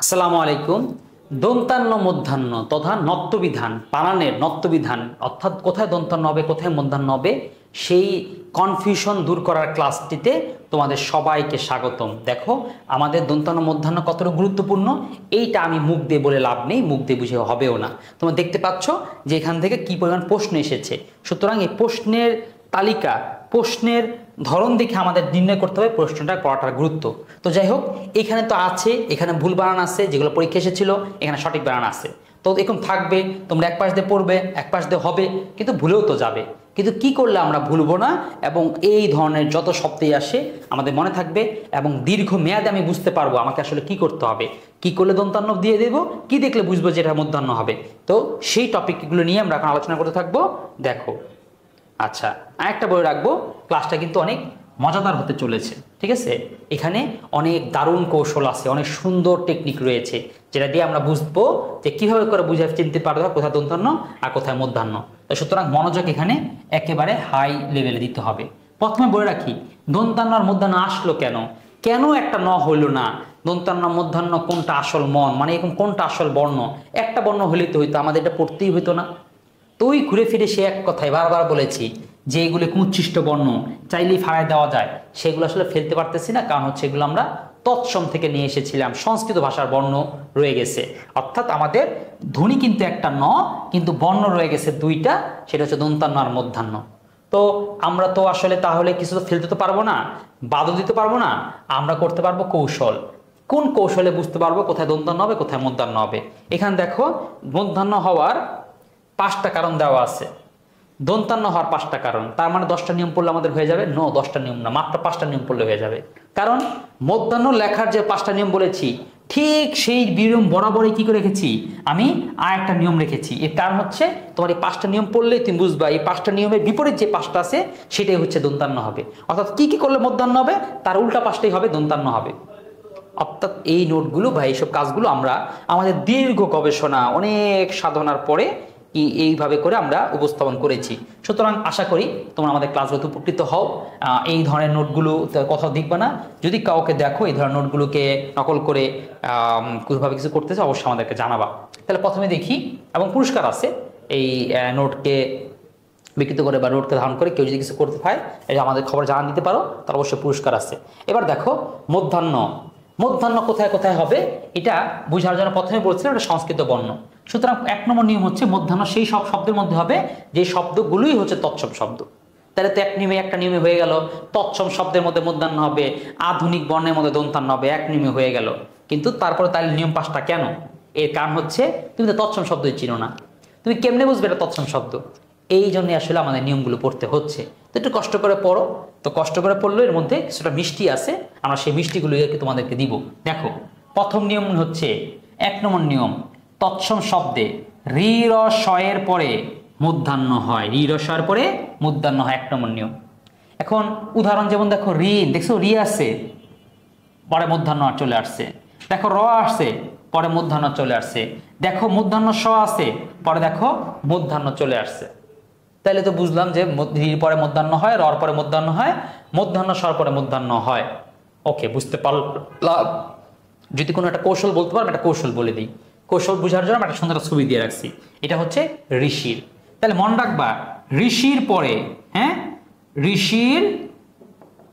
আসসালামু আলাইকুম। দন্তান্ন মধ্যাহ্ন তথা নত্যবিধান বানানের নত্যবিধান অর্থাৎ কোথায় দন্তান্ন হবে কোথায় মধ্যাহ্ন হবে সেই কনফিউশন দূর করার ক্লাসটিতে তোমাদের সবাইকে স্বাগতম। দেখো আমাদের দন্তান্ন মধ্যাহ্ন কতটা গুরুত্বপূর্ণ এইটা আমি মুখ দিয়ে বলে লাভ নেই, মুখ দিয়ে বুঝে হবেও না। তোমরা দেখতে পাচ্ছ যে এখান থেকে কি পরিমাণ প্রশ্ন এসেছে, সুতরাং এই প্রশ্নের তালিকা প্রশ্নের ধরন দেখে আমাদের নির্ণয় করতে হবে প্রশ্নটা পড়াটার গুরুত্ব। তো যাই হোক, এখানে তো আছে, এখানে ভুল বানান আছে যেগুলো পরীক্ষা এসেছিল, এখানে সঠিক বানান আছে। তো এখন থাকবে, তোমরা এক পাশ দিয়ে পড়বে এক পাশ দিয়ে হবে, কিন্তু ভুলেও তো যাবে। কিন্তু কি করলে আমরা ভুলবো না এবং এই ধরনের যত শব্দই আসে আমাদের মনে থাকবে এবং দীর্ঘ মেয়াদে আমি বুঝতে পারবো আমাকে আসলে কি করতে হবে, কি করলে দন্তান্ন দিয়ে দেবো, কি দেখলে বুঝবো যে এটা মধ্যাহ্ন হবে। তো সেই টপিকগুলো নিয়ে আমরা এখন আলোচনা করতে থাকবো। দেখো আচ্ছা, আরেকটা বলে রাখবো, ক্লাসটা কিন্তু অনেক মজাদার হতে চলেছে, ঠিক আছে? এখানে অনেক দারুণ কৌশল আছে, অনেক সুন্দর টেকনিক রয়েছে যেটা দিয়ে আমরা বুঝবো যে কিভাবে করে বুঝে চিনতে পারবো কোথায় দন্তান্ন আর কোথায় মধ্যাহ্ন। তো সুতরাং মনোযোগ এখানে একেবারে হাই লেভেলে দিতে হবে। প্রথমে বলে রাখি, দন্তান্ন আর মধ্যাহ্ন আসলো কেন, কেন একটা ন হইলো না, দন্তান্ন মধ্যাহ্ন কোনটা আসল মন, মানে এরকম কোনটা আসল বর্ণ, একটা বর্ণ হইলেই তো হইতো, আমাদের এটা পড়তেই হইতো না। তো ওই ঘুরে ফিরে সে এক কথায় বারবার বলেছি যে এগুলো কুচ্ছিষ্ট বর্ণ চাইলেই ফাড়ায় দেওয়া যায়, সেগুলো আসলে ফেলতে পারতেছি না, কারণ হচ্ছে এগুলো আমরা তৎসম থেকে নিয়ে এসেছিলাম, সংস্কৃত ভাষার বর্ণ রয়ে গেছে, অর্থাৎ আমাদের ধ্বনি কিন্তু একটা ন কিন্তু বর্ণ রয়ে গেছে দুইটা, সেটা হচ্ছে দন্তান্ন আর মধ্যাহ্ন। তো আমরা তো আসলে তাহলে কিছু তো ফেলতে তো পারবো না, বাদও দিতে পারবো না, আমরা করতে পারবো কৌশল। কোন কৌশলে বুঝতে পারবো কোথায় দন্তান্ন হবে কোথায় মধ্যাহ্ন হবে? এখানে দেখো মধ্যাহ্ন হওয়ার 5টা কারণ দেওয়া আছে, দন্তান্ন হওয়ার 5টা কারণ, তার মানে 10টা নিয়ম পড়লে আমাদের হয়ে যাবে? নো, 10টা নিয়ম না, মাত্র 5টা নিয়ম পড়লে হয়ে যাবে। কারণ মধ্যাহ্ন লেখার যে 5টা নিয়ম বলেছি ঠিক সেই নিয়ম বরাবরই কি করে রেখেছি আমি, আর একটা নিয়ম রেখেছি। এর কারণ হচ্ছে তোমার এই 5টা নিয়ম পড়লেই তুমি বুঝবা এই 5টা নিয়মের বিপরীত যে 5টা আছে সেটাই হচ্ছে দন্তান্ন হবে, অর্থাৎ কি কি করলে মধ্যাহ্ন হবে তার উল্টা 5টাই হবে দন্তান্ন হবে। অর্থাৎ এই নোটগুলো বা এইসব কাজগুলো আমরা আমাদের দীর্ঘ গবেষণা অনেক সাধনার পরে এইভাবে করে আমরা উপস্থাপন করেছি। সুতরাং আশা করি তোমরা আমাদের ক্লাসগুলোতে উপকৃত হও। এই ধরনের নোটগুলো কোথাও দেখবে না, যদি কাউকে দেখো এই ধরনের নোটগুলোকে নকল করে কোনোভাবে কিছু করতেছে অবশ্যই আমাদেরকে জানাবা। তাহলে প্রথমে দেখি, এবং পুরস্কার আছে এই নোটকে বিকৃত করে বা নোটকে ধারণ করে কেউ যদি কিছু করতে পায় এটা আমাদের খবর জানা দিতে পারো, তার অবশ্যই পুরস্কার আছে। এবার দেখো মধ্যাহ্ন, মধ্যাহ্ন কোথায় কোথায় হবে এটা বোঝার জন্য প্রথমে বলছিলাম এটা সংস্কৃত বর্ণ। সুতরাং 1 নম্বর নিয়ম হচ্ছে মধ্যাহ্ন সেই সব শব্দের মধ্যে হবে যে শব্দগুলোই হচ্ছে তৎসম শব্দ। তাহলে তো একটা নিয়মে হয়ে গেল, তৎসম শব্দের মধ্যে মধ্যাহ্ন হবে, আধুনিক বর্ণের মধ্যে দন্তান্ন হবে, এক নিয়মে হয়ে গেল। কিন্তু তারপরে তাহলে নিয়ম 5টা কেন? এর কারণ হচ্ছে তুমি তো তৎসম শব্দই চিনো না, তুমি কেমনে বুঝবে এটা তৎসম শব্দ? এই জন্য আসলে আমাদের নিয়মগুলো পড়তে হচ্ছে। তো একটু কষ্ট করে পড়ো, তো কষ্ট করে পড়লো এর মধ্যে কিছুটা মিষ্টি আছে, আমরা সেই মিষ্টিগুলো তোমাদেরকে দিব। দেখো প্রথম নিয়ম হচ্ছে 1 নম্বর নিয়ম, তৎসম শব্দে রি র স এর পরে মধ্যাহ্ন হয়, রি র স এর পরে মধ্যাহ্ন হয়, 1 নম্বর নিয়ম। এখন উদাহরণ যেমন দেখো রি, দেখছো রি আছে পরে মধ্যাহ্ন চলে আসছে, দেখো র আসছে পরে মধ্যাহ্ন চলে আসছে, দেখো মধ্যাহ্ন স আছে পরে দেখো মধ্যাহ্ন চলে আসছে। তাহলে তো বুঝলাম যে রির পরে মধ্যাহ্ন হয়, রর পরে মধ্যাহ্ন হয়, মধ্যাহ্ন স্বর পরে মধ্যাহ্ন হয়। ওকে, বুঝতে পারলাম। যদি কোনো একটা কৌশল বলতে পারো একটা কৌশল বলে দিই, কৌশল বোঝার জন্য একটা সুন্দর ছবি দিয়ে রাখছি, এটা হচ্ছে ঋষির। তাহলে মনে রাখবা ঋষির পরে, হ্যাঁ ঋষির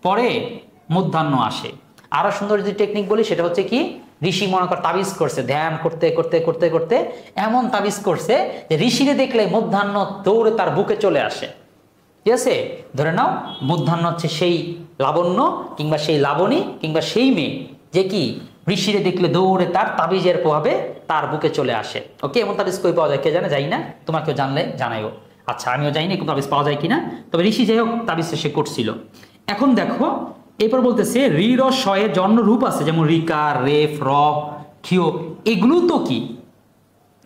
পরে মধ্যাহ্ন আসে। আরো সুন্দর যদি টেকনিক বলি সেটা হচ্ছে কি, ঋষি মনে কর তাবিজ করছে, ধ্যান করতে করতে করতে করতে এমন তাবিজ করছে যে ঋষিরে দেখলে মধ্যাহ্ন দৌড়ে তার বুকে চলে আসে। ঠিক আছে, ধরে নাও মধ্যাহ্ন হচ্ছে সেই লাবণ্য কিংবা সেই লাবণী কিংবা সেই মেয়ে যে কি ঋষিরে দেখলে দৌড়ে তার তাবিজের প্রভাবে তার বুকে চলে আসে। ওকে, এমন তাবিজ কই পাওয়া যায় কে জানে? যাই না, তোমার কেউ জানলে জানাইও। আচ্ছা, আমিও যাই না, কোনো তাবিজ পাওয়া যায় কিনা, তবে ঋষি যাই হোক তাবিজ সে করছিল। এখন দেখো এরপর বলতেছে রি র স এর জন্য রূপ আছে, যেমন রিকার, রেফ, র, ক্ষিয়, এগুলো তো কি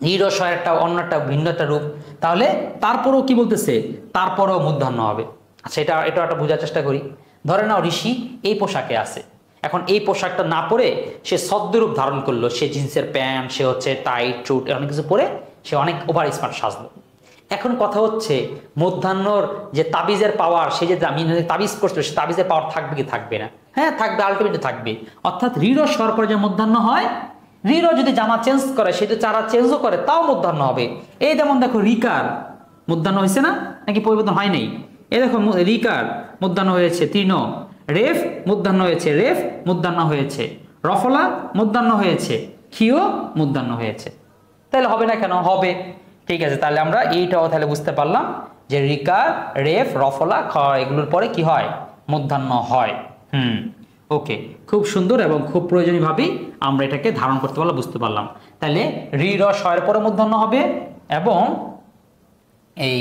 রি র স একটা অন্য একটা ভিন্ন একটা রূপ। তাহলে তারপরেও কি বলতেছে, তারপরেও মধ্যাহ্ন হবে। আচ্ছা, এটা একটা বোঝার চেষ্টা করি। ধরে নাও ঋষি এই পোশাকে আছে, এখন এই পোশাকটা না পরে সে ছদ্মরূপ ধারণ করলো, সে জিন্সের প্যান্ট, সে হচ্ছে টাইট চুট অনেক কিছু পরে সে অনেক ওভার স্মার্ট সাজলো। এখন কথা হচ্ছে মধ্যাহ্নর যে তাবিজের পাওয়ার, সে যে তাবিজ করছিল সে তাবিজের পাওয়ার থাকবে কি থাকবে না? হ্যাঁ থাকবে, আলটিমেটলি থাকবে। অর্থাৎ রি র স্বর পরে যে মধ্যাহ্ন হয়, রি র যদি জামা চেঞ্জ করে, সেটা চারা চেঞ্জও করে, তাও মূর্ধন্য হবে। এই যেমন দেখো রিকার মূর্ধন্য হয়েছে না, নাকি পরিবর্তন হয় নাই? এই দেখো রিকার মূর্ধন্য হয়েছে, তৃণ। রেফ মূর্ধন্য হয়েছে, রেফ মূর্ধন্য হয়েছে। রফলা মূর্ধন্য হয়েছে, ক্ষীয় মূর্ধন্য হয়েছে। তাহলে হবে না কেন? হবে। ঠিক আছে, তাহলে আমরা এইটাও তাহলে বুঝতে পারলাম যে রিকার, রেফ, রফলা, খ এগুলোর পরে কি হয়? মূর্ধন্য হয়। ওকে, খুব সুন্দর এবং খুব প্রয়োজনীয়ভাবেই আমরা এটাকে ধারণ করতে পারলাম, বুঝতে পারলাম। তাহলে রি র শয়ের পরে মূর্ধন্য হবে, এবং এই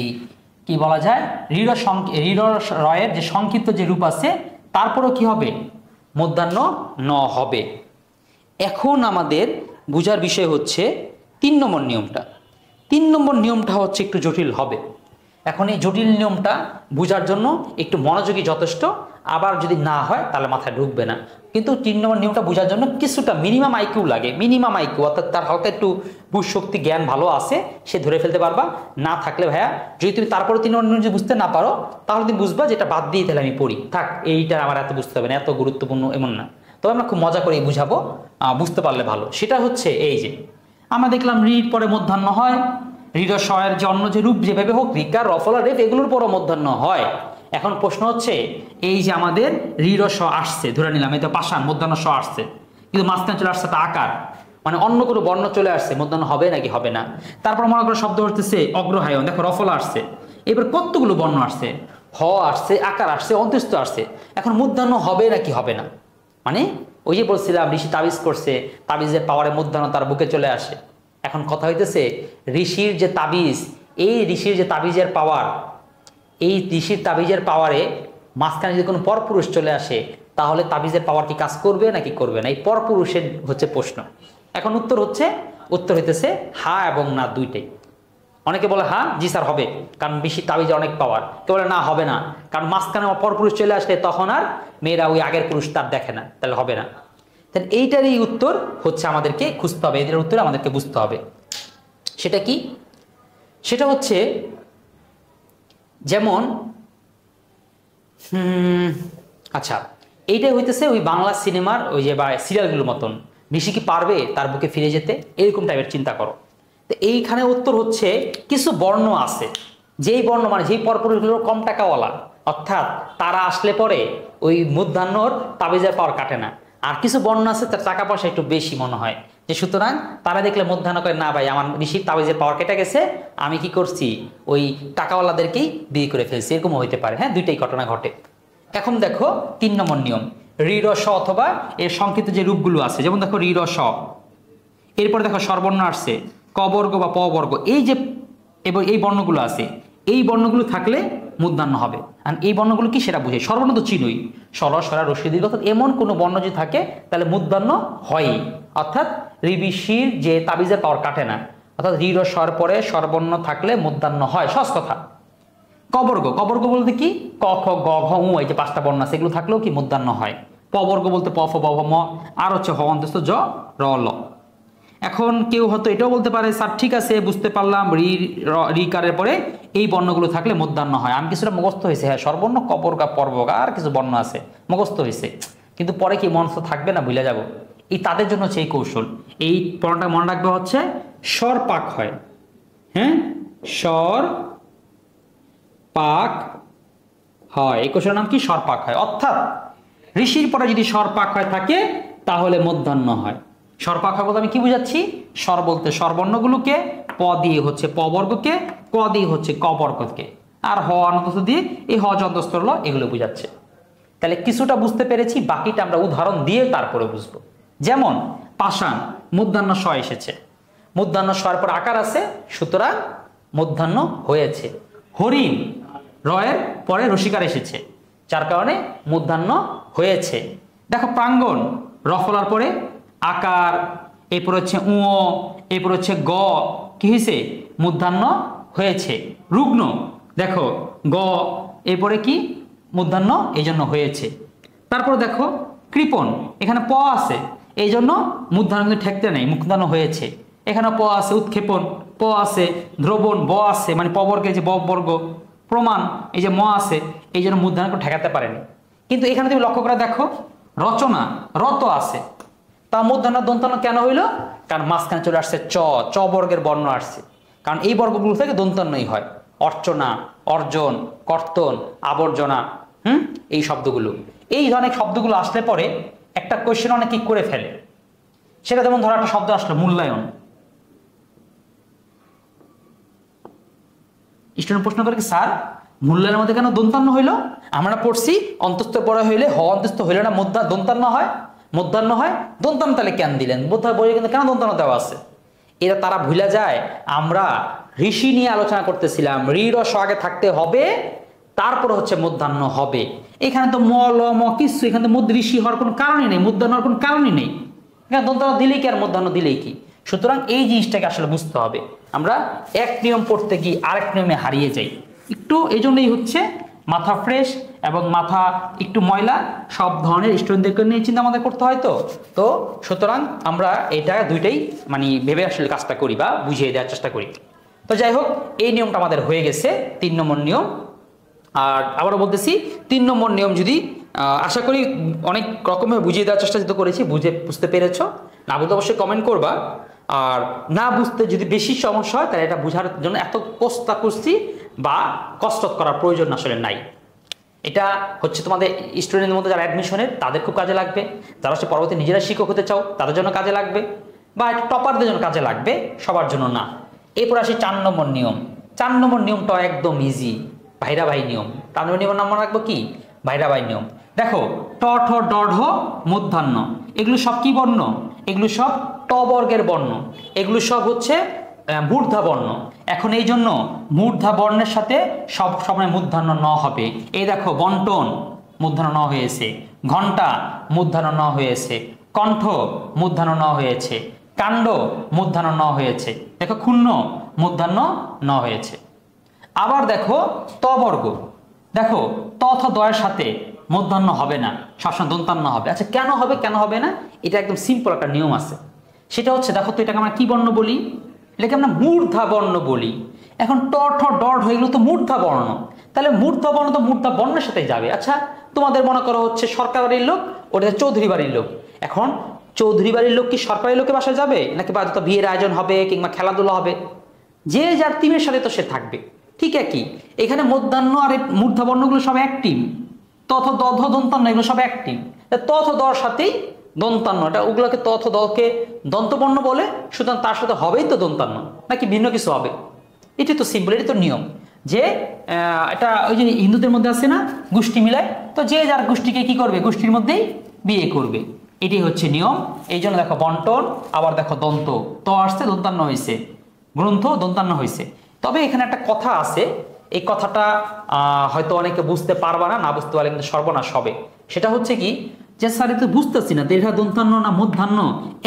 কি বলা যায়, রি র রয়ের যে সংক্ষিপ্ত যে রূপ আছে তারপরেও কি হবে? মূর্ধন্য ন হবে। এখন আমাদের বোঝার বিষয় হচ্ছে 3 নম্বর নিয়মটা। 3 নম্বর নিয়মটা হচ্ছে একটু জটিল হবে। এখন এই জটিল নিয়মটা বোঝার জন্য একটু মনোযোগী যথেষ্ট, আবার যদি না হয় তাহলে মাথায় ঢুকবে না। কিন্তু 3 নম্বর নিয়মটা বোঝার জন্য কিছুটা মিনিমাম আইকিউ লাগে, মিনিমাম আইকিউ, অর্থাৎ তার হালকা একটু বুঝ শক্তি জ্ঞান ভালো আছে, সে ধরে ফেলতে পারবা। না থাকলে ভাইয়া, যদি তুমি তারপরে 3 নম্বর নিয়ম যদি বুঝতে না পারো, তাহলে তুমি বুঝবা যে এটা বাদ দিয়ে তাহলে আমি পড়ি, থাক এইটা আমার এত বুঝতে হবে না, এত গুরুত্বপূর্ণ এমন না। তবে আমরা খুব মজা করে বুঝাবো, বুঝতে পারলে ভালো। সেটা হচ্ছে এই যে আমরা দেখলাম রির পরে মূর্ধন্য হয়, রি র শয়ের যে অন্য যে রূপ যেভাবে হোক, রিকার, রফলা, রেফ এগুলোর পরও মূর্ধন্য হয়। এখন প্রশ্ন হচ্ছে, এই যে আমাদের রি র স আসছে, ধরে নিলাম এই তো পাষাণ মূর্ধন্য স আসছে, কিন্তু মাঝখানে চলে আসছে তা আকার, মানে অন্য কোনো বর্ণ চলে আসছে, মূর্ধন্য হবে নাকি হবে না? তারপর মনে করো শব্দ হচ্ছে অগ্রহায়ণ, দেখো রফলা আসছে, এবার কতগুলো বর্ণ আসছে, হ আসছে, আকার আসছে, অন্ত্যস্ত আসছে। এখন মূর্ধন্য হবে নাকি হবে না? মানে ওই যে বলছিলাম ঋষি তাবিজ করছে, তাবিজের পাওয়ারে মূর্ধন্য তার বুকে চলে আসে। এখন কথা হইতেছে, ঋষির যে তাবিজ, এই ঋষির যে তাবিজের পাওয়ার, এই ঋষির তাবিজের পাওয়ারে মাঝখানে যদি কোনো পরপুরুষ চলে আসে, তাহলে তাবিজের পাওয়ার কি কাজ করবে নাকি করবে না? এই পরপুরুষের হচ্ছে প্রশ্ন। এখন উত্তর হইতেছে হা এবং না, দুইটাই। অনেকে বলে হ্যাঁ জি স্যার হবে, কারণ ঋষির তাবিজে অনেক পাওয়ার। কেউ বলে না হবে না, কারণ মাঝখানে পরপুরুষ চলে আসলে তখন আর মেয়েরা ওই আগের পুরুষ তার দেখে না, তাহলে হবে না। তাহলে এইটারই উত্তর হচ্ছে আমাদেরকে খুঁজতে হবে, এদের উত্তর আমাদেরকে বুঝতে হবে। সেটা কি? সেটা হচ্ছে যেমন আচ্ছা, এইটাই হইতেছে ওই বাংলা সিনেমার ওই যে বা সিরিয়ালগুলোর মতন, ঋষি কি পারবে তার বুকে ফিরে যেতে, এরকম টাইপের চিন্তা করো। তো এইখানে উত্তর হচ্ছে কিছু বর্ণ আছে, যেই বর্ণ মানে যেই পরপুরুষগুলো কম টাকাওয়ালা, অর্থাৎ তারা আসলে পরে ওই মূর্ধন্যর তাবিজের পাওয়ার কাটে না। আর কিছু বর্ণ আছে তার টাকা পয়সা একটু বেশি মনে হয়, যে সুতরাং তারা দেখলে মূর্ধন্য করে, না ভাই আমার ঋষির তাবিজের পাওয়ার কেটে গেছে, আমি কি করছি ওই টাকাওয়ালাদেরকেই বিয়ে করে ফেলছি, এরকমও হইতে পারে। হ্যাঁ, দুইটাই ঘটনা ঘটে। এখন দেখো 3 নম্বর নিয়ম, রি র স অথবা এর সংক্ষিপ্ত যে রূপগুলো আছে, যেমন দেখো রি র স, এরপরে দেখো স্বরবর্ণ আসছে, ক বর্গ বা প বর্গ, এই যে এবং এই বর্ণগুলো আছে, এই বর্ণগুলো থাকলে মূর্ধন্য হবে। আর এই বর্ণগুলো কি সেটা বুঝে, স্বরবর্ণ তো চিনই, স্বর স্বরা রস্বই দীর্ঘ, অর্থাৎ এমন কোনো বর্ণ যদি থাকে তাহলে মূর্ধন্য হয়ই, অর্থাৎ ঋষির যে তাবিজের পাওয়ার কাটে না, অর্থাৎ রি র স্বর পরে স্বরবর্ণ থাকলে মূর্ধন্য হয়, সহজ কথা। কবর্গ, কবর্গ বলতে কি, ক খ গ ঘ উ, এই যে 5টা বর্ণ আছে এগুলো থাকলেও কি মূর্ধন্য হয়। পবর্গ বলতে প ফ ব ভ ম, আর হচ্ছে হ অন্তস্থ জ র ল। এখন কেউ হয়তো এটাও বলতে পারে, স্যার ঠিক আছে বুঝতে পারলাম, রিকারের পরে এই বর্ণগুলো থাকলে মূর্ধন্য হয়, আমি কিছুটা মুখস্থ হয়েছে, হ্যাঁ স্বরবর্ণ কবর্গা পর্বগা আর কিছু বর্ণ আছে মুখস্থ হয়েছে, কিন্তু পরে কি মনস্থ থাকবে না, ভুলে যাব। এই তাদের জন্য হচ্ছে এই কৌশল। এই পড়াটা মনে রাখবে হচ্ছে স্বর পাক হয়, হ্যাঁ স্বর পাক হয়, এই কৌশলের নাম কি, স্বর পাক হয়। অর্থাৎ ঋষির পরে যদি স্বর পাক হয় থাকে তাহলে মূর্ধন্য হয়। স্বর পাক হয় বলতে আমি কি বুঝাচ্ছি, স্বর বলতে স্বরবর্ণগুলোকে, প দিয়ে হচ্ছে প বর্গকে, ক দিয়ে হচ্ছে ক বর্গকে, আর হ অন্তস্থ দিয়ে এই হ যন্তস্থ হলো, এগুলো বুঝাচ্ছে। তাহলে কিছুটা বুঝতে পেরেছি, বাকিটা আমরা উদাহরণ দিয়ে তারপরে বুঝবো। যেমন পাষাণ মূর্ধন্য স এসেছে, মূর্ধন্য স্বর পর আকার আছে, সুতরাং মূর্ধন্য হয়েছে। হরিণ রয়ের পরে রসিকার এসেছে, যার কারণে মূর্ধন্য হয়েছে। দেখো প্রাঙ্গণ রফলার পরে আকার, এরপর হচ্ছে উ, এরপর হচ্ছে গ, কি হয়েছে মূর্ধন্য হয়েছে। রুগ্ন দেখো গ, এরপরে কি মূর্ধন্য এই জন্য হয়েছে। তারপর দেখো কৃপণ, এখানে প আছে এই জন্য মূর্ধন্য কিন্তু ঠেকতে নেই, মূর্ধন্য হয়েছে। এখানে প আছে, উৎক্ষেপণ প আছে, দ্রবণ ব আছে, মানে প বর্গের যে ব বর্গ, প্রমাণ এই যে ম আছে, এই জন্য মূর্ধন্য ঠেকাতে পারেনি। কিন্তু এখানে তুমি লক্ষ্য করে দেখো রচনা রত আছে, তা মূর্ধন্য দন্তান্ন কেন হইলো? কারণ মাঝখানে চলে আসছে চ, চ বর্গের বর্ণ আসছে, কারণ এই বর্গগুলো থেকে দন্তান্নই হয়। অর্চনা, অর্জন, কর্তন, আবর্জনা, এই শব্দগুলো, এই ধরনের শব্দগুলো আসলে পরে একটা কোয়েশ্চেন অনেক কি করে ফেলে। সেটা যেমন ধরো একটা শব্দ আসলো মূল্যায়ন, স্টুডেন্ট প্রশ্ন করে কি স্যার মূল্যায়নের মধ্যে কেন দন্তান্ন হইলো? আমরা পড়ছি অন্তস্থ পড়া হইলে হ অন্তস্থ হইলে না দন্তান্ন হয়, মধ্যাহ্ন হয়, দন্তান্ন তাহলে কেন দিলেন? বোধহয় বইয়ে কিন্তু কেন দন্তান্ন দেওয়া আছে? এরা তারা ভুলে যায় আমরা ঋষি নিয়ে আলোচনা করতেছিলাম, ঋ আগে থাকতে হবে, তারপরে হচ্ছে মধ্যাহ্ন হবে। এখানে তো ম ল ম কিছু, এখানে তো মধ্য ঋষি হওয়ার কোনো কারণই নেই, মধ্যাহ্ন হওয়ার কোনো কারণই নেই। এখানে দন্তান্ন দিলেই কি আর মধ্যাহ্ন দিলেই কি? সুতরাং এই জিনিসটাকে আসলে বুঝতে হবে। আমরা এক নিয়ম পড়তে গিয়ে আরেক নিয়মে হারিয়ে যাই একটু, এই জন্যই হচ্ছে মাথা ফ্রেশ এবং মাথা একটু ময়লা সব ধরনের স্টুডেন্টদেরকে নিয়ে চিন্তা আমাদের করতে হয়। তো সুতরাং আমরা এটা দুইটাই মানে ভেবে আসলে কাজটা করি বা বুঝিয়ে দেওয়ার চেষ্টা করি। তো যাই হোক, এই নিয়মটা আমাদের হয়ে গেছে 3 নম্বর নিয়ম। আর আবারও বলতেছি 3 নম্বর নিয়ম যদি আশা করি অনেক রকমের বুঝিয়ে দেওয়ার চেষ্টা করেছি, বুঝতে পেরেছ, না বুঝতে অবশ্যই কমেন্ট করবা। আর না বুঝতে যদি বেশি সমস্যা হয় তাহলে এটা বোঝার জন্য এত কষ্টাকষ্টি বা কসরত করার প্রয়োজন আসলে নাই। এটা হচ্ছে তোমাদের স্টুডেন্টের মধ্যে যারা অ্যাডমিশনের তাদের খুব কাজে লাগবে, যারা হচ্ছে পরবর্তী নিজেরা শিক্ষক হতে চাও তাদের জন্য কাজে লাগবে, বা টপারদের জন্য কাজে লাগবে, সবার জন্য না। এরপর আসি 4 নম্বর নিয়ম। 4 নম্বর নিয়মটা একদম ইজি, ভাইরাভাই নিয়ম। 4 নম্বর নিয়মের নাম মনে রাখবো কি? ভাইরাভাই নিয়ম। দেখো ট ঠ ড ঢ মূর্ধন্য, এগুলো সব কি বর্ণ? এগুলো সব ট বর্গের বর্ণ, এগুলো সব হচ্ছে মূর্ধা বর্ণ। এখন এই জন্য মূর্ধা বর্ণের সাথে সব সময় মূর্ধন্য ন হবে। এই দেখো বন্টন মূর্ধন্য ন হয়েছে, ঘণ্টা মূর্ধন্য ন হয়েছে, কণ্ঠ মূর্ধন্য ন হয়েছে, কাণ্ড মূর্ধন্য ন হয়েছে, দেখো ক্ষুণ্ণ মূর্ধন্য ন হয়েছে। আবার দেখো ত বর্গ, দেখো ত অথ দয়ের সাথে মূর্ধন্য হবে না, সবসময় দন্তান্ন হবে। আচ্ছা কেন হবে, কেন হবে না? এটা একদম সিম্পল একটা নিয়ম আছে। সেটা হচ্ছে দেখো তো এটাকে আমরা কি বর্ণ বলি? এটাকে আমরা মূর্ধা বর্ণ বলি। এখন ট ঠ ডট হয়ে গেল তো মূর্ধা বর্ণ, তাহলে মূর্ধা বর্ণ তো মূর্ধা বর্ণের সাথে যাবে। আচ্ছা তোমাদের মনে করো হচ্ছে সরকার বাড়ির লোক, ওটা চৌধুরী বাড়ির লোক। এখন চৌধুরী বাড়ির লোক কি সরকারি লোকের বাসায় যাবে, নাকি বাড়িতে বিয়ের আয়োজন হবে কিংবা খেলাধুলা হবে, যে যার টিমের সাথে তো সে থাকবে। ঠিক একই এখানে মধ্যাহ্ন আর মূর্ধা বর্ণগুলো সব এক টিম, তথ দধ দন্তান্ন এগুলো সব এক টিম। তথ দর সাথেই দন্তান্ন, এটা ওগুলোকে তথ দকে দন্তবর্ণ বলে, সুতরাং তার সাথে হবেই তো দন্তান্ন, নাকি ভিন্ন কিছু হবে? এটি তো সিম্পল, এটি তো নিয়ম। যে এটা ওই যে হিন্দুদের মধ্যে আছে না গোষ্ঠী মিলায়, তো যে যার গোষ্ঠীকে কি করবে, গোষ্ঠীর মধ্যেই বিয়ে করবে, এটি হচ্ছে নিয়ম। এই জন্য দেখো বন্টন, আবার দেখো দন্ত, ত আসছে দন্তান্ন হয়েছে, গ্রন্থ দন্তান্ন হয়েছে। তবে এখানে একটা কথা আছে, এই কথাটা হয়তো অনেকে বুঝতে পারবা না, না বুঝতে পারলে কিন্তু সর্বনাশ হবে। সেটা হচ্ছে কি, যে স্যার তো বুঝতেছি না দীর্ঘ দন্তান্ন না মধ্যাহ্ন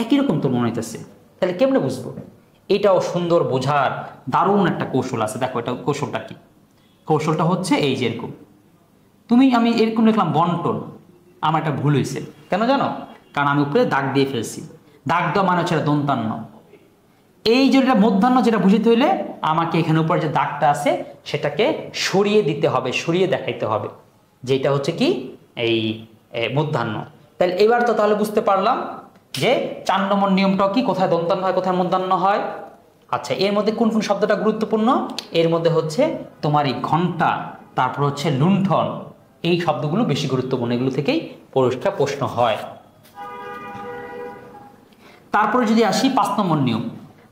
একই রকম তো মনে হইতেছে, তাহলে কেমনে বুঝবো? এটাও সুন্দর বোঝার দারুণ একটা কৌশল আছে। দেখো এটা কৌশলটা কি? কৌশলটা হচ্ছে এই যে এরকম, আমি এরকম লিখলাম বন্টন, আমার একটা ভুল হয়েছে, কেন জানো? কারণ আমি উপরে দাগ দিয়ে ফেলছি, দাগ দেওয়া মানে হচ্ছে দন্তান্ন। এই যেটা মধ্যাহ্ন যেটা বুঝতে হইলে আমাকে এখানে উপরে যে দাগটা আছে সেটাকে সরিয়ে দিতে হবে, সরিয়ে দেখাইতে হবে যেটা হচ্ছে কি এই মধ্যাহ্ন। তাহলে এবার তো তাহলে বুঝতে পারলাম যে 4 নম্বর নিয়মটাও কি, কোথায় দন্তান্ন হয় কোথায় মধ্যাহ্ন হয়। আচ্ছা এর মধ্যে কোন কোন শব্দটা গুরুত্বপূর্ণ? এর মধ্যে হচ্ছে তোমার এই ঘণ্টা, তারপর হচ্ছে লুণ্ঠন, এই শব্দগুলো বেশি গুরুত্বপূর্ণ, এগুলো থেকেই পরীক্ষা প্রশ্ন হয়। তারপরে যদি আসি 5 নম্বর নিয়ম।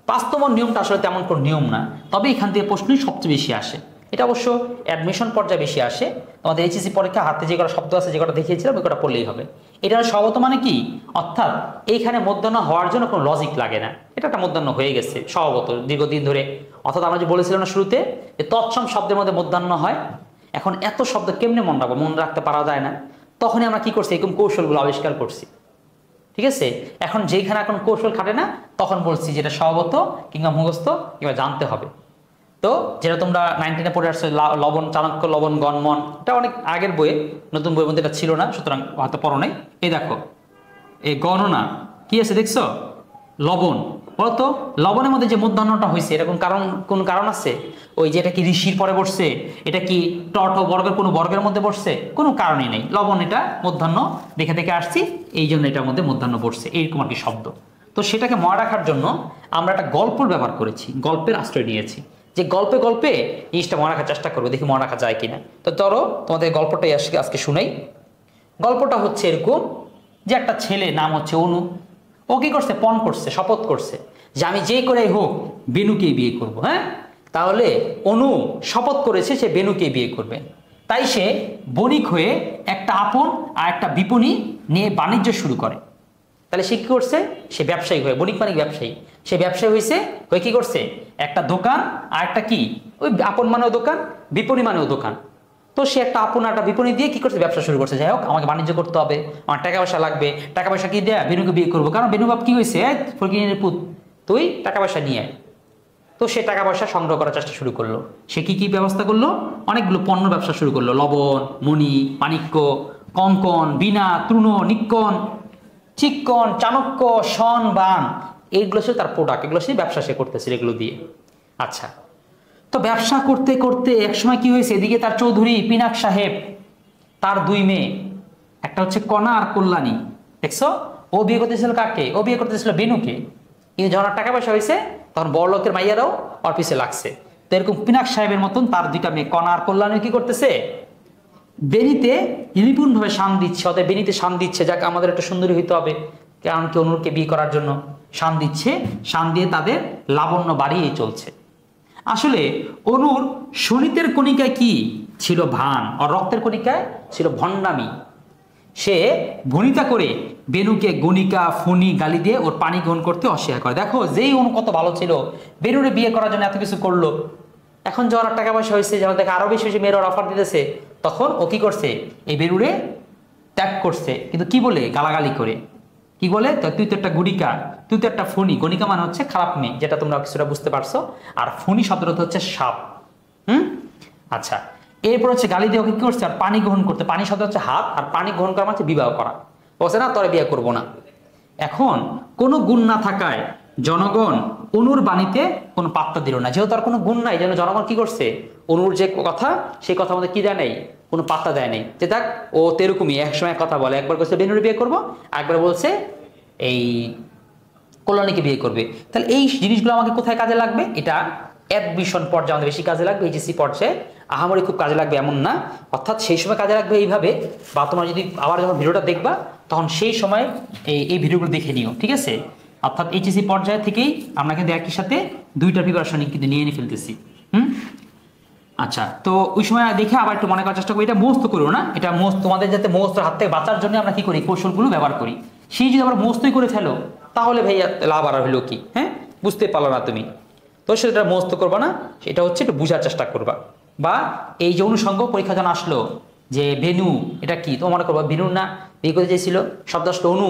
5 নম্বর নিয়মটা আসলে তেমন কোনো নিয়ম না, তবে এখান থেকে প্রশ্নই সবচেয়ে বেশি আসে। এটা অবশ্য অ্যাডমিশন পর্যায়ে বেশি আসে। তোমাদের এইচএসসি পরীক্ষা হাতে যে কটা শব্দ আছে, যে কটা দেখিয়েছিলাম ওই কটা পড়লেই হবে। এটা স্বগত মানে কি, অর্থাৎ এইখানে মধ্যাহ্ন হওয়ার জন্য কোনো লজিক লাগে না, এটা একটা মধ্যাহ্ন হয়ে গেছে স্বগত দীর্ঘদিন ধরে। অর্থাৎ আমরা যে বলেছিলাম না শুরুতে, যে তৎসম শব্দের মধ্যে মধ্যাহ্ন হয়। এখন এত শব্দ কেমনে মনে রাখতে পারা যায় না, তখনই আমরা কি করছি, এরকম কৌশলগুলো আবিষ্কার করছি। ঠিক আছে, এখন যেখানে এখন কৌশল খাটে না তখন বলছি যেটা স্বগত কিংবা মুখস্থ কিংবা জানতে হবে। তো যেটা তোমরা 9-10 পড়ে আসছো, লবণ চাণক্য, লবণ গণমন, এটা অনেক আগের বইয়ে, নতুন বইয়ের মধ্যে এটা ছিল না, সুতরাং হয়তো পড়ো নাই। এই দেখো এই গণনা কি আছে দেখছো, লবণ বলতো লবণের মধ্যে যে মূর্ধন্যটা হয়েছে এরকম কোন কারণ আছে? ওই যে এটা কি ঋষির পরে বসছে, এটা কি টট বর্গের কোনো বর্গের মধ্যে বসছে? কোনো কারণই নেই, লবণ এটা মূর্ধন্য দেখে দেখে আসছি, এই জন্য এটার মধ্যে মূর্ধন্য বসছে, এইরকম আর কি শব্দ। তো সেটাকে মনে রাখার জন্য আমরা একটা গল্পের ব্যবহার করেছি, গল্পের আশ্রয় নিয়েছি, যে গল্পে গল্পে জিনিসটা মনে রাখার চেষ্টা করবো, দেখি মনে রাখা যায় কিনা। তো ধরো তোমাদের গল্পটাই আজকে শুনাই। গল্পটা হচ্ছে এরকম যে একটা ছেলে নাম হচ্ছে অনু, ও কি করছে, পণ করছে, শপথ করছে যে আমি যেই করেই হোক বেনুকেই বিয়ে করব। হ্যাঁ, তাহলে অনু শপথ করেছে সে বেনুকেই বিয়ে করবে। তাই সে বণিক হয়ে একটা আপন আর একটা বিপণী নিয়ে বাণিজ্য শুরু করে। তাহলে সে কি করছে, সে ব্যবসায়ী হয়ে, বণিক মানে ব্যবসায়ী, সে ব্যবসায়ী হয়েছে, হয়ে কি করছে, একটা দোকান আর একটা কি, ওই আপন মানেও দোকান, বিপণী মানেও দোকান। তো সে একটা আপন একটা বিপণী দিয়ে কি করছে, ব্যবসা শুরু করছে। যাই হোক, আমাকে বাণিজ্য করতে হবে, আমার টাকা পয়সা লাগবে, টাকা পয়সা কি দেয়া, বেনুকে বিয়ে করবো, কারণ বেনু বাপ কি হয়েছে, ফকিরের পুত, তুই টাকা পয়সা নিয়ে আয়। তো সে টাকা পয়সা সংগ্রহ করার চেষ্টা শুরু করলো। সে কি কি ব্যবস্থা করলো, অনেকগুলো পণ্য ব্যবসা শুরু করলো, লবণ, মণি, মাণিক্য, কঙ্কন, বীণা, তৃণ, নিক্কন, চিক্কন, চাণক্য, শন, বান, এইগুলো ছিল তার প্রোডাক্ট, এগুলো সে ব্যবসা সে করতেছিল এগুলো দিয়ে। আচ্ছা, তো ব্যবসা করতে করতে একসময় কি হয়েছে, এদিকে তার চৌধুরী পিনাক সাহেব, তার দুই মেয়ে, একটা হচ্ছে কণা আর কল্যাণী, দেখছো, ও বিয়ে করতেছিল কাকে, ও বিয়ে করতেছিল বেনুকে। কিন্তু যখন টাকা পয়সা হয়েছে তখন বড় লোকের মাইয়ারাও ওর পিছে লাগছে। তো এরকম পিনাক সাহেবের মতন তার দুইটা মেয়ে কণা আর কল্যাণী কি করতেছে, বেনিতে নিপুণভাবে শান দিচ্ছে, ওদের বেনিতে শান দিচ্ছে, যাক আমাদের একটা সুন্দরী হইতে হবে, কারণ কি অনুরকে বিয়ে করার জন্য শান দিচ্ছে, শান দিয়ে তাদের লাবণ্য বাড়িয়েই চলছে। আসলে অনুর শনিতের কণিকায় কি ছিল, ভান, আর রক্তের কণিকায় ছিল ভণ্ডামি। সে ভনিতা করে বেনুকে গণিকা ফণি গালি দিয়ে ওর পানি গ্রহণ করতে অস্বীকার করে। দেখো, যেই অনু কত ভালো ছিল, বেনুরে বিয়ে করার জন্য এত কিছু করলো, এখন যখন টাকা পয়সা হয়েছে, যখন দেখে আরো বেশি বেশি মেয়ের অফার দিতেছে, তখন ও কি করছে, এই বেনুরে ত্যাগ করছে। কিন্তু কি বলে, গালাগালি করে, কি বলে, তুই তো একটা গুণিকা, তুই তো একটা ফণি। গণিকা মানে হচ্ছে খারাপ মেয়ে, যেটা তোমরা কিছুটা বুঝতে পারছো। আর ফণি শব্দটা হচ্ছে সাপ। আচ্ছা, এরপর হচ্ছে গালি দিয়ে ওকে কি করছে, আর পানি গ্রহণ করতে, পানি শব্দ হচ্ছে হাত, আর পানি গ্রহণ করা মানে বিবাহ করা। বলছে না, তোরে বিয়ে করবো না। এখন কোনো গুণ না থাকায় জনগণ অনুর বাণীতে কোনো পাত্তা দিল না, যেহেতু আর কোনো গুণ নাই, যেন জনগণ কি করছে, অনুর যে কথা সেই কথা মধ্যে কি দেয় নাই, কোনো পাত্তা দেয় নাই। যে দেখ, ও তেরকমই একসময় কথা বলে, একবার বলছে বেনুরে বিয়ে করবো, একবার বলছে এই কল্যাণীকে বিয়ে করবে। তাহলে এই জিনিসগুলো আমাকে কোথায় কাজে লাগবে, এটা অ্যাডমিশন পর্যায়ে আমাদের বেশি কাজে লাগবে, এইচএসসি পর্যায়ে আহামরি খুব কাজে লাগবে এমন না, অর্থাৎ সেই সময় কাজে লাগবে এইভাবে। বা তোমরা যদি আবার যখন ভিডিওটা দেখবা তখন সেই সময় এই ভিডিওগুলো দেখে নিও, ঠিক আছে। অর্থাৎ এইচএসসি পর্যায়ে থেকেই আমরা কিন্তু একই সাথে দুইটা প্রিপারেশন কিন্তু নিয়ে ফেলতেছি। আচ্ছা, তো ওই সময় দেখে আবার একটু মনে করার চেষ্টা করি, এটা মুখস্থ করো না, এটা তোমাদের যাতে মুখস্থ হাত থেকে বাঁচার জন্য আমরা কি করি, কৌশলগুলো ব্যবহার করি। সেই যদি আবার মুখস্থই করে ফেলো তাহলে ভাইয়া লাভ আর হলো কি, হ্যাঁ, বুঝতে পারলো না তুমি। তো সেটা মুখস্থ করবা না, সেটা হচ্ছে একটু বোঝার চেষ্টা করবা। বা এই যে অনুষঙ্গ পরীক্ষা যখন আসলো যে বেনু, এটা কি, তো মনে করবা বেনুর না বিয়ে করতে চেয়েছিল, শব্দ আসলো অনু,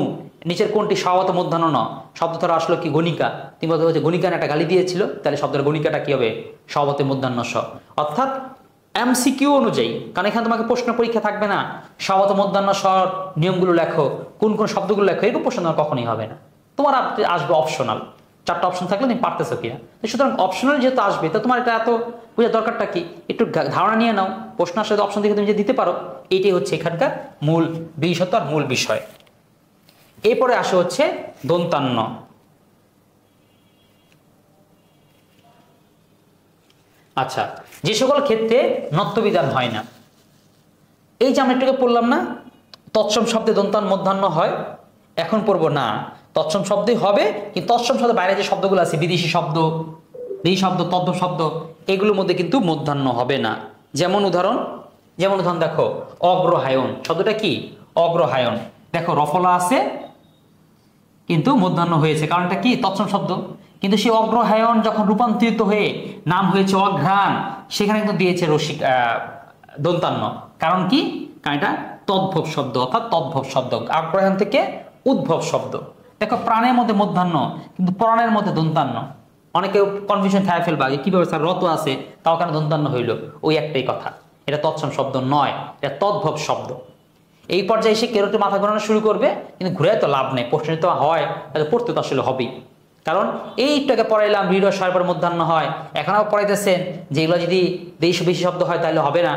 নিচের কোনটি স্বভাবত মধ্যাহ্ন ন, শব্দ ধরা আসলো কি গণিকা, তুমি বলতে হচ্ছে গণিকা একটা গালি দিয়েছিল, তাহলে শব্দের গণিকাটা কি হবে, স্বভাবতে মধ্যাহ্ন স। অর্থাৎ এমসিকিউ অনুযায়ী, কারণ এখানে তোমাকে প্রশ্ন পরীক্ষা থাকবে না স্বভাবত মধ্যাহ্ন স নিয়মগুলো লেখো, কোন কোন শব্দগুলো লেখো, এরকম প্রশ্ন তোমার কখনই হবে না। তোমার আসবে অপশনাল, চারটা অপশন থাকলে তুমি পারতেছো কিনা। সুতরাং অপশনাল যেহেতু আসবে, তো তোমার এটা এত বোঝার দরকারটা কি, একটু ধারণা নিয়ে নাও, প্রশ্ন আসলে অপশন দেখে তুমি যে দিতে পারো, এইটাই হচ্ছে এখানকার মূল বিশেষত্ব আর মূল বিষয়। এরপরে আসে হচ্ছে দন্তান্ন। আচ্ছা, যে সকল ক্ষেত্রে নত্যবিধান হয় না, এই যে আমরা একটুকে পড়লাম না, তৎসম শব্দে দন্তান মধ্যাহ্ন হয়, এখন পড়বো না, তৎসম শব্দই হবে, কিন্তু তৎসম শব্দের বাইরে যে শব্দগুলো আছে, বিদেশি শব্দ, এই শব্দ, তদ্ভ শব্দ, এগুলোর মধ্যে কিন্তু মধ্যাহ্ন হবে না। যেমন উদাহরণ দেখো, অগ্রহায়ণ শব্দটা কি, অগ্রহায়ণ, দেখো রফলা আছে কিন্তু মধ্যাহ্ন হয়েছে, কারণ এটা কি, তৎসম শব্দ। কিন্তু সেই অগ্রহায়ণ যখন রূপান্তরিত হয়ে নাম হয়েছে অঘ্রাণ, সেখানে কিন্তু দিয়েছে রসিক দন্তান্ন, কারণ কি, কারণ এটা তদ্ভব শব্দ, অর্থাৎ তদ্ভব শব্দ, অগ্রহায়ণ থেকে উদ্ভব শব্দ। দেখো, প্রাণের মধ্যে মধ্যাহ্ন, কিন্তু প্রাণের মধ্যে দন্তান্ন। অনেকে কনফিউশন খায় ফেলবা, কিভাবে স্যার রত আছে তাও কেন দন্তান্ন হইল, ওই একটাই কথা, এটা তৎসম শব্দ নয়, এটা তদ্ভব শব্দ। এই পর্যায়ে এসে কেউ একটু মাথা ঘোরানো শুরু করবে, কিন্তু ঘুরে তো লাভ নেই, প্রশ্ন তো হয় তাহলে পড়তে তো আসলে হবেই, কারণ এইটাকে পড়াইলাম হৃদয় স্বরের পরে মধ্যাহ্ন হয়, এখন আবার পড়াইতেছেন যে এগুলো যদি বেশি বেশি শব্দ হয় তাহলে হবে না,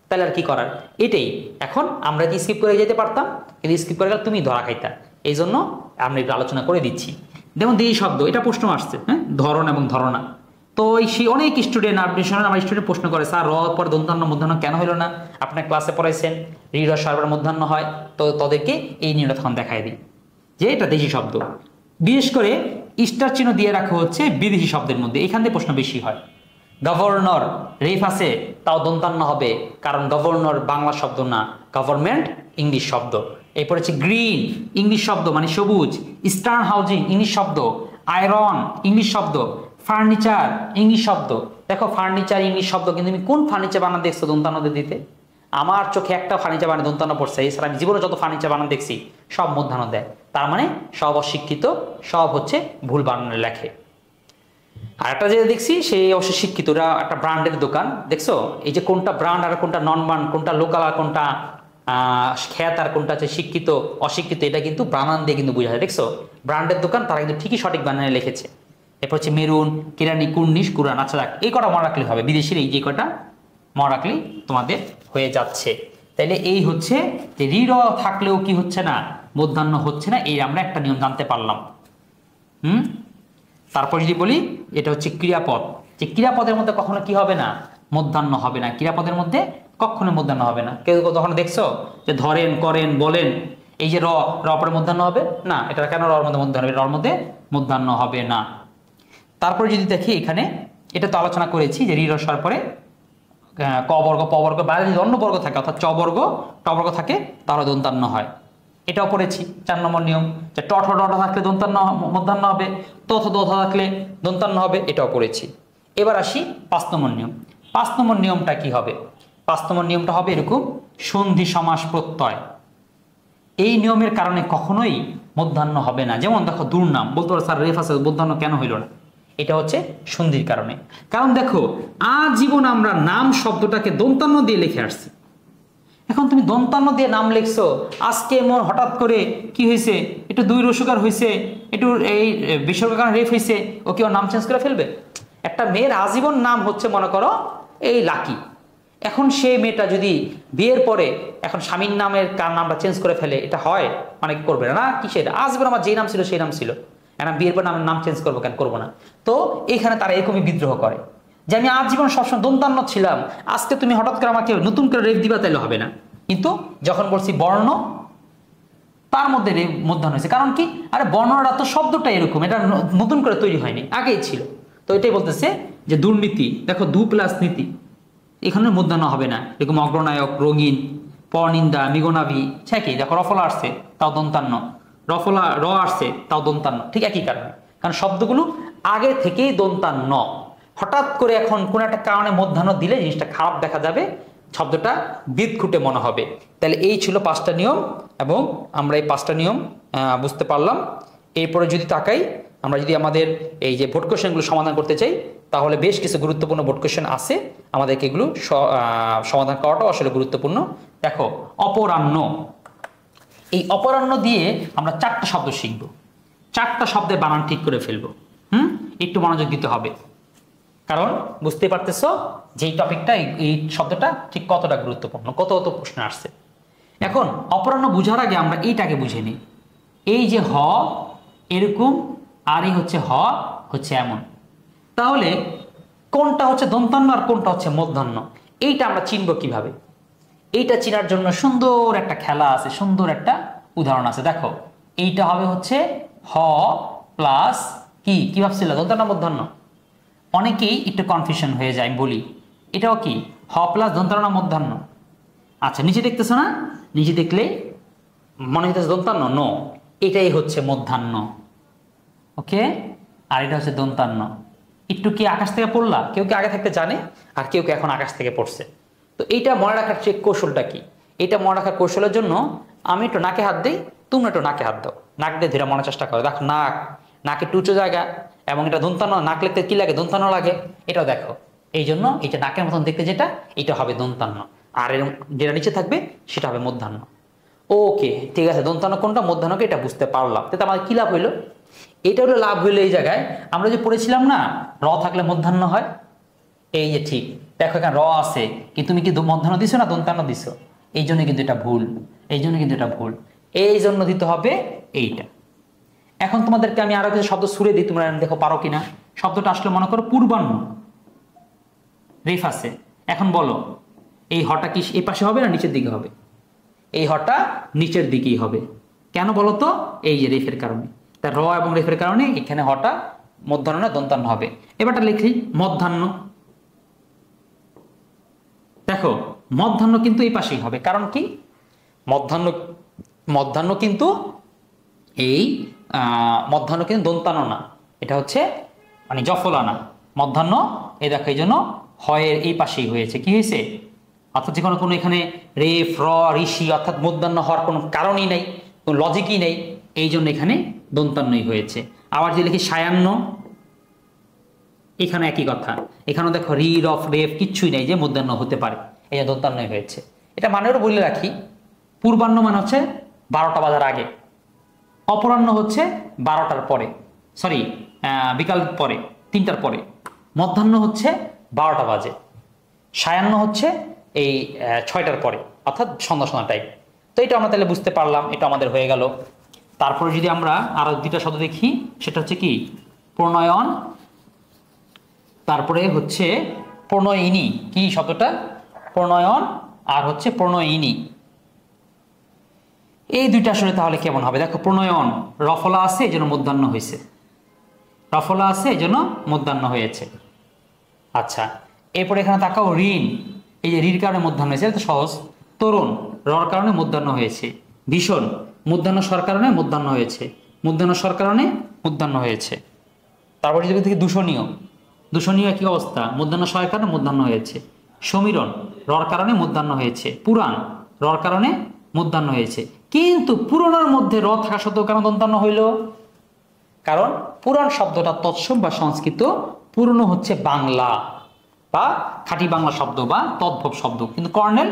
তাহলে আর কি করার। এটাই এখন আমরা কি স্কিপ করে যেতে পারতাম, কিন্তু স্কিপ করে গেলে তুমি ধরা খাইতা, এই জন্য আমরা একটু আলোচনা করে দিচ্ছি। যেমন দেশি শব্দ, এটা প্রশ্ন আসছে, হ্যাঁ, ধরন এবং ধরনা। তো সেই অনেক স্টুডেন্ট, আপনি শোনেন আমার স্টুডেন্ট প্রশ্ন করে, স্যার র পর দন্তান্ন মধ্যাহ্ন কেন হলো না, আপনার ক্লাসে পড়াইছেন হৃদয় স্বরের পরে মধ্যাহ্ন হয়, তো তাদেরকে এই নিয়মটা তখন দেখাই দিই যে এটা দেশি শব্দ। বিশেষ করে স্টার চিহ্ন দিয়ে রাখা হচ্ছে বিদেশি শব্দের মধ্যে, এখান থেকে প্রশ্ন বেশি হয়। গভর্নর রেফ আছে, তাও দন্তান্ন হবে, কারণ গভর্নর বাংলা শব্দ না, গভর্নমেন্ট ইংলিশ শব্দ। এরপর হচ্ছে গ্রিন ইংলিশ শব্দ মানে সবুজ, স্টার্ন হাউজিং ইংলিশ শব্দ, আয়রন ইংলিশ শব্দ, ফার্নিচার ইংলিশ শব্দ। দেখো ফার্নিচার ইংলিশ শব্দ, কিন্তু তুমি কোন ফার্নিচার বানান দেখছো দন্তান্নদের দিতে? আমার চোখে একটা ফার্নিচার বানানো দন্তান্ন পড়ছে, এছাড়া আমি জীবনে যত ফার্নিচার বানান দেখছি সব মধ্যাহ্ন দেয়। তার মানে সব অশিক্ষিত, সব হচ্ছে ভুল বানানে লেখে। আর একটা যে দেখছি সে অবশ্য শিক্ষিত, ওরা একটা ব্র্যান্ডের দোকান, দেখছো এই যে কোনটা ব্র্যান্ড আর কোনটা নন ব্র্যান্ড, কোনটা লোকাল আর কোনটা খ্যাত আর কোনটা হচ্ছে শিক্ষিত অশিক্ষিত, এটা কিন্তু বানান দিয়ে কিন্তু বোঝা যায়। দেখছো ব্র্যান্ডের দোকান, তারা কিন্তু ঠিকই সঠিক বানানে লিখেছে। এরপর হচ্ছে মেরুন, কেরানি, কুর্নিশ, কুরআন। আচ্ছা দেখ এই কটা মনে রাখলে হবে, বিদেশির এই যে কটা মনে রাখলেই তোমাদের হয়ে যাচ্ছে। তাইলে এই হচ্ছে যে ঋ থাকলেও কি হচ্ছে না, মধ্যাহ্ন হচ্ছে না, এই আমরা একটা নিয়ম জানতে পারলাম। তারপর যদি বলি এটা হচ্ছে ক্রিয়াপদ, যে ক্রিয়াপদের মধ্যে কখনো কি হবে না, মধ্যাহ্ন হবে না, ক্রিয়াপদের মধ্যে কখনো মধ্যাহ্ন হবে না। কেউ তখন দেখছো যে ধরেন, করেন, বলেন, এই যে র পরে মধ্যাহ্ন হবে না, এটা কেন রর মধ্যে মধ্যাহ্ন হবে, রর মধ্যে মধ্যাহ্ন হবে না। তারপরে যদি দেখি এখানে, এটা তো আলোচনা করেছি যে ঋ রসার পরে ক বর্গ, প বর্গ, বাইরে যদি অন্য বর্গ থাকে অর্থাৎ চ বর্গ, ট বর্গ থাকে, তাহলে দন্তান্ন হয়। এটাও পড়েছি 4 নম্বর নিয়ম, যে ট ঠ ড থাকলে দন্তান্ন মধ্যাহ্ন হবে, ত থ দ থ থাকলে দন্তান্ন হবে, এটাও পড়েছি। এবার আসি 5 নম্বর নিয়ম। 5 নম্বর নিয়মটা কি হবে? 5 নম্বর নিয়মটা হবে এরকম, সন্ধি সমাস প্রত্যয়। এই নিয়মের কারণে কখনোই মধ্যাহ্ন হবে না। যেমন দেখো দুর্নাম, বলতে পারো স্যার রেফ আছে, মধ্যাহ্ন কেন হইল না? এটা হচ্ছে সন্ধির কারণে। কারণ দেখো আজীবন আমরা নাম শব্দটাকে দন্তান্ন দিয়ে লিখে আসছি, এখন তুমি দন্তান্ন দিয়ে নাম লিখছো, আজকে এমন হঠাৎ করে কি হয়েছে, একটু দুই রসুকার হয়েছে, একটু এই বিসর্গের কারণে রেফ হয়েছে, ও কি ওর নাম চেঞ্জ করে ফেলবে? একটা মেয়ের আজীবন নাম হচ্ছে মনে করো এই লাকি, এখন সেই মেয়েটা যদি বিয়ের পরে এখন স্বামীর নামের কার নামটা চেঞ্জ করে ফেলে, এটা হয়? মানে কি করবে না, কিসের আজীবন আমার যেই নাম ছিল সেই নাম ছিল, এখন বিয়ের পর নামের নাম চেঞ্জ করবো কেন, করবো না। তো এইখানে তারা এরকমই বিদ্রোহ করে যে আমি আজীবন সবসময় দন্তান্ন ছিলাম, আজকে তুমি হঠাৎ করে আমাকে নতুন করে রেফ দিবা, তাইলে হবে না। কিন্তু যখন বলছি বর্ণ, তার মধ্যে রেফ মধ্যাহ্ন হয়েছে, কারণ কি, আরে বর্ণটা তো শব্দটা এরকম, এটা নতুন করে তৈরি হয়নি, আগেই ছিল। তো এটাই বলতেছে যে দুর্নীতি, দেখো দু প্লাস নীতি, এখানে মধ্যাহ্ন হবে না। এরকম অগ্রনায়ক, রঙিন, পরনিন্দা, মিগনাভি, কি দেখো রফলা আসছে তাও দন্তান্ন, রফলা র আসছে তাও দন্তান্ন, ঠিক একই কারণে, কারণ শব্দগুলো আগে থেকেই দন্তান্ন। হঠাৎ করে এখন কোন একটা কারণে মধ্যাহ্ন দিলে জিনিসটা খারাপ দেখা যাবে, শব্দটা বিদঘুটে মনে হবে। তাহলে এই ছিল 5টা নিয়ম, এবং আমরা এই 5টা নিয়ম বুঝতে পারলাম। এরপরে যদি তাকাই, আমরা যদি আমাদের এই যে বোর্ড কোয়েশ্চেনগুলো সমাধান করতে চাই, তাহলে বেশ কিছু গুরুত্বপূর্ণ বোর্ড কোয়েশ্চেন আছে, আমাদেরকে এগুলো সমাধান করাটাও আসলে গুরুত্বপূর্ণ। দেখো অপরাহ্ন, এই অপরাহ্ন দিয়ে আমরা 4টা শব্দ শিখব, 4টা শব্দের বানান ঠিক করে ফেলবো। একটু মনোযোগ দিতে হবে, কারণ বুঝতে পারতেছ যে এই টপিকটা, এই শব্দটা ঠিক কতটা গুরুত্বপূর্ণ, কত কত প্রশ্ন আসছে। এখন অপরাহ্ন বুঝার আগে আমরা এইটাকে বুঝে নিই, এই যে হ এরকম, আর এই হচ্ছে হ হচ্ছে এমন, তাহলে কোনটা হচ্ছে দন্তান্ন আর কোনটা হচ্ছে মধ্যাহ্ন, এইটা আমরা চিনব কিভাবে? এইটা চেনার জন্য সুন্দর একটা খেলা আছে, সুন্দর একটা উদাহরণ আছে। দেখো এইটা হবে হচ্ছে হ প্লাস কি ভাবছিল, দন্তান্ন মধ্যাহ্ন? অনেকেই একটু কনফিউশন হয়ে যায়, বলি এটাও কি হ প্লাস দন্তান্ন মধ্যাহ্ন? আচ্ছা নিচে দেখতেছো না, নিচে দেখলে মনে হইতেছে দন্তান্ন, নো, এটাই হচ্ছে মধ্যাহ্ন, ওকে, আর এটা হচ্ছে দন্তান্ন। একটু কি আকাশ থেকে পড়লা, কেউ কি আগে থাকতে জানে, আর কেউ কি এখন আকাশ থেকে পড়ছে। তো এইটা মনে রাখার চেক কৌশলটা কি, এটা মনে রাখার কৌশলের জন্য আমি একটু নাকে হাত দিই, তুমি একটু নাকে হাত দাও, নাক দিয়ে ধীরে মনে চেষ্টা করো। দেখো নাকে টুচো জায়গা, এবং এটা দন্তান্ন, নাক লিখতে কি লাগে, দন্তান্ন লাগে, এটাও দেখো। এই জন্য এটা নাকের মতন দেখতে যেটা, এটা হবে দন্তান্ন, আর এর যেটা নিচে থাকবে সেটা হবে মধ্যাহ্ন। ওকে ঠিক আছে, দন্তান্ন কোনটা মধ্যাহ্নকে এটা বুঝতে পারলাম, তাতে আমাদের কি লাভ হইলো? এটা হলো লাভ হইলো এই জায়গায় আমরা যে পড়েছিলাম না র থাকলে মধ্যাহ্ন হয়, এই যে ঠিক দেখো এখানে র আছে কিন্তু তুমি কি মধ্যাহ্ন দিছো না দন্তান্ন দিছো, এই জন্য কিন্তু এটা ভুল, এই জন্য কিন্তু এটা ভুল, এই জন্য দিতে হবে এইটা। এখন তোমাদেরকে আমি আরো কিছু শব্দ ছুড়ে দিই, তোমরা দেখো পারো কিনা। শব্দটা আসলে মনে করো পূর্বাহ্ন, রেফ আছে। এখন বলো এই হটা কি এই পাশে হবে না নিচের দিকে হবে? এই হটা নিচের দিকেই হবে। কেন বলো তো? এই যে রেফের কারণে। তা র এবং রেফের কারণে এখানে হটা মধ্যাহ্ন না দন্তান্ন হবে। এবারটা লিখি মধ্যাহ্ন। দেখো মধ্যাহ্ন কিন্তু এই পাশেই হবে, কারণ কি মধ্যাহ্ন মধ্যাহ্ন কিন্তু এই মধ্যাহ্ন কিন্তু দন্তান্ন না, এটা হচ্ছে মানে জফলা না, মধ্যাহ্ন। এই দেখো এই জন্য হয়ের এই পাশেই হয়েছে, কি হয়েছে? অর্থাৎ যে কোনো এখানে রেফ র ঋষি অর্থাৎ মধ্যাহ্ন হওয়ার কোনো কারণই নেই, কোনো লজিকই নেই, এই জন্য এখানে দন্তান্নই হয়েছে। আবার যে লিখি সায়ান্ন, এখানে একই কথা, এখানেও দেখো রি রফ রেফ কিচ্ছুই নেই যে মধ্যাহ্ন হতে পারে, এই যে দন্তান্নই হয়েছে। এটা মানেও বলে রাখি, পূর্বাহ্ন মানে হচ্ছে 12টা বাজার আগে, অপরাহ্ন হচ্ছে 12টার পরে, সরি বিকাল পরে 3টার পরে, মধ্যাহ্ন হচ্ছে 12টা বাজে, সায়াহ্ন হচ্ছে এই 6টার পরে অর্থাৎ সন্ধ্যা টাইম। তো এটা আমরা তাহলে বুঝতে পারলাম, এটা আমাদের হয়ে গেল। তারপরে যদি আমরা আরো দুইটা শব্দ দেখি, সেটা হচ্ছে কি প্রণয়ন, তারপরে হচ্ছে প্রণয়িনী। কি শব্দটা? প্রণয়ন আর হচ্ছে প্রণয়িনী, এই দুইটা আসলে তাহলে কেমন হবে? দেখো প্রণয়ন রফলা আছে এই জন্য মধ্যাহ্ন হয়েছে, রফলা আছে এই জন্য মধ্যাহ্ন হয়েছে। আচ্ছা এরপরে এখানে তাকাও ঋণ, এই যে ঋর কারণে মধ্যাহ্ন হয়েছে, এটা সহজ। তরুণ রর কারণে মধ্যাহ্ন হয়েছে। ভীষণ মধ্যাহ্ন স্বর কারণে মধ্যাহ্ন হয়েছে, মধ্যাহ্ন স্বর কারণে মধ্যাহ্ন হয়েছে। তারপরে যদি দেখি দূষণীয়, দূষণীয় একই অবস্থা, মধ্যাহ্ন স্বরের কারণে মধ্যাহ্ন হয়েছে। সমীরণ রর কারণে মধ্যাহ্ন হয়েছে। পুরাণ রর কারণে মধ্যাহ্ন হয়েছে। কিন্তু পুরাণের মধ্যে র থাকা সত্ত্বেও কেন দন্তান্ন হইল? কারণ পুরাণ শব্দটা তৎসম বা সংস্কৃত, পুরনো হচ্ছে বাংলা বা খাঁটি বাংলা শব্দ বা তদ্ভব শব্দ, কিন্তু কর্নেল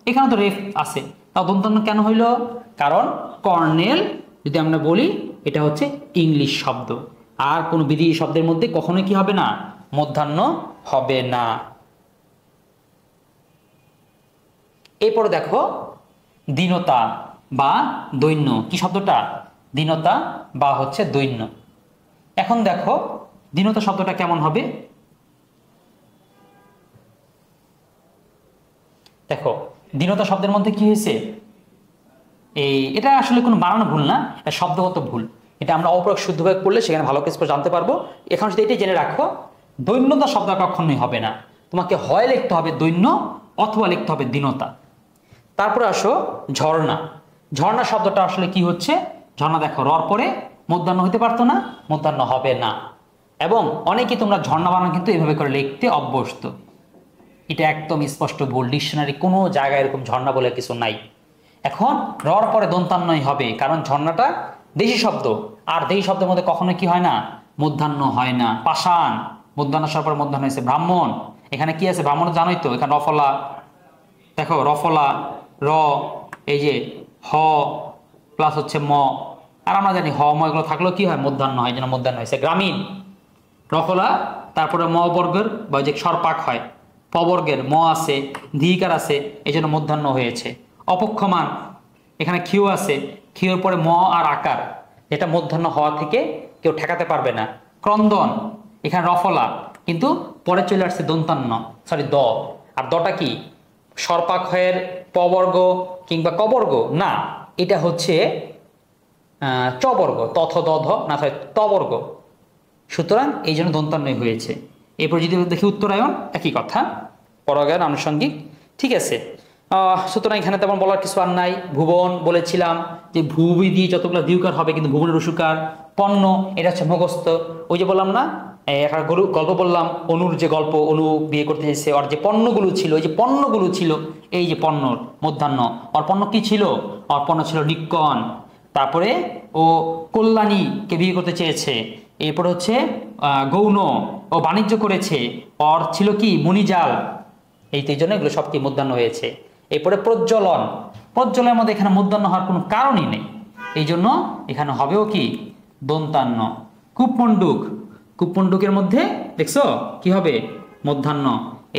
এখানে তো রেফ আছে, তাও দন্তান্ন কেন হইল? কারণ কর্নেল যদি আমরা বলি এটা হচ্ছে ইংলিশ শব্দ, আর কোনো বিদেশি শব্দের মধ্যে কখনোই কি হবে না? মধ্যাহ্ন হবে না। এরপরে দেখো দীনতা বা দৈন্য। কি শব্দটা? দীনতা বা হচ্ছে দৈন্য। এখন দেখো দীনতা শব্দটা কেমন হবে? দেখো দীনতা শব্দের মধ্যে কি হয়েছে? এটা আসলে কোনো বানানো ভুল না, এটা শব্দগত ভুল। এটা আমরা অপরক শুদ্ধভাবে পড়লে সেখানে ভালো কিছু জানতে পারবো। এখন যদি এটাই জেনে রাখো, দৈন্যতা শব্দ কখনোই হবে না, তোমাকে হয় লিখতে হবে দৈন্য অথবা লিখতে হবে দীনতা। তারপরে আসো ঝর্ণা। ঝর্ণা শব্দটা আসলে কি হচ্ছে? ঝর্ণা দেখো রর পরে মধ্যাহ্ন হইতে পারতো না, মধ্যাহ্ন হবে না। এবং অনেকেই তোমরা ঝর্ণা বানানো কিন্তু এভাবে করে লিখতে অভ্যস্ত, এটা একদম স্পষ্ট ভুল। ডিকশনারি কোনো জায়গায় এরকম ঝর্ণা বলে কিছু নাই। এখন রর পরে দন্তান্নই হবে, কারণ ঝর্ণাটা দেশি শব্দ, আর দেশি শব্দের মধ্যে কখনো কি হয় না? মধ্যাহ্ন হয় না। পাষাণ মধ্যাহ্ন আসার পরে মধ্যাহ্ন হয়েছে। ব্রাহ্মণ এখানে কি আছে? ব্রাহ্মণ জানোই তো, এখানে রফলা, দেখো রফলা র, এই যে হ প্লাস হচ্ছে ম, আর আমরা জানি হ ম এগুলো থাকলেও কি হয়? মধ্যাহ্ন হয়, যেন মধ্যাহ্ন হয়েছে। গ্রামীণ রফলা, তারপরে ম বর্গের বা যে স্বরপাক হয়, প বর্গের ম আছে, ধীকার আছে, এই জন্য মধ্যাহ্ন হয়েছে। অপক্ষমান এখানে ক্ষিয় আছে, ক্ষিয়র পরে ম আর আকার, যেটা মধ্যাহ্ন হওয়া থেকে কেউ ঠেকাতে পারবে না। ক্রন্দন এখানে রফলা, কিন্তু পরে চলে আসছে দন্তান্ন, সরি দ, আর দটা কি স্বরপাক হয়ের প বর্গ কিংবা ক বর্গ না, এটা হচ্ছে চ বর্গ, তথ দধ না, সরি ত বর্গ, সুতরাং এই জন্য দন্তান্নই হয়েছে। এরপর যদি দেখি উত্তরায়ণ, একই কথা, পরাগায়ন আনুষঙ্গিক, ঠিক আছে। সুতরাং এখানে তেমন বলার কিছু আর নাই। ভুবন বলেছিলাম যে ভুবি দিয়ে যতগুলো দ্বিউকার হবে, কিন্তু ভুবনের রসুকার। পণ্য এটা হচ্ছে মুখস্থ, ওই যে বললাম না, একটা গল্প বললাম, অনুর যে গল্প, অনু বিয়ে করতে চেয়েছে, ওর যে পণ্যগুলো ছিল, ওই যে পণ্যগুলো ছিল, এই যে পণ্যর মধ্যাহ্ন, ওর পণ্য কি ছিল? ওর পণ্য ছিল নিক্কণ। তারপরে ও কল্যাণীকে বিয়ে করতে চেয়েছে। এরপর হচ্ছে গৌণ, ও বাণিজ্য করেছে, ওর ছিল কি? মণিজাল। এই জন্য এগুলো সব কি মধ্যাহ্ন হয়েছে। এরপরে প্রজ্বলন, প্রজ্বলনের মধ্যে এখানে মধ্যাহ্ন হওয়ার কোনো কারণই নেই, এই জন্য এখানে হবেও কি? দন্তান্ন। কূপমণ্ডুক, কূপমণ্ডুকের মধ্যে দেখছো কি হবে মধ্যাহ্ন,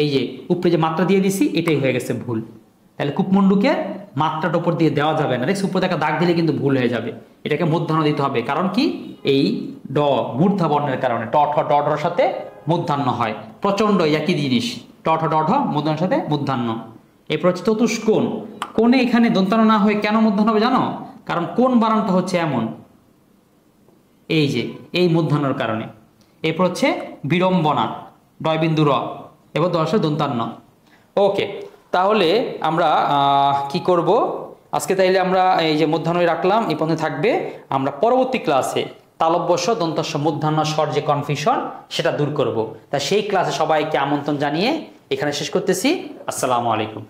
এই যে উপরে যে মাত্রা দিয়ে দিছি এটাই হয়ে গেছে ভুল। তাহলে কূপমণ্ডুকের মাত্রাটা উপর দিয়ে দেওয়া যাবে না, দেখছো উপরে একটা দাগ দিলে কিন্তু ভুল হয়ে যাবে, এটাকে মধ্যাহ্ন দিতে হবে। কারণ কি এই ড মূর্ধা বর্ণের কারণে ট ঠ ড ঢর সাথে মধ্যাহ্ন হয়, প্রচন্ড একই জিনিস, ট ঠ ড ঢ মধ্যাহ্নের সাথে মধ্যাহ্ন। এরপর হচ্ছে চতুষ্কোণ, কোণে এখানে দন্তান্ন না হয়ে কেন মধ্যাহ্ন হবে জানো? কারণ কোণ বানানটা হচ্ছে এমন, এই যে এই মধ্যাহ্নর কারণে। এরপর হচ্ছে বিড়ম্বনা, ডয় বিন্দু র, এবার দশে দন্তান্ন। ওকে, তাহলে আমরা কি করব আজকে? তাইলে আমরা এই যে মধ্যাহ্ন রাখলাম, এই পর্যন্ত থাকবে। আমরা পরবর্তী ক্লাসে তালব্যস্য দন্তস্য মধ্যাহ্ন স্বর যে কনফিউশন সেটা দূর করব। তা সেই ক্লাসে সবাইকে আমন্ত্রণ জানিয়ে এখানে শেষ করতেছি। আসসালামু আলাইকুম।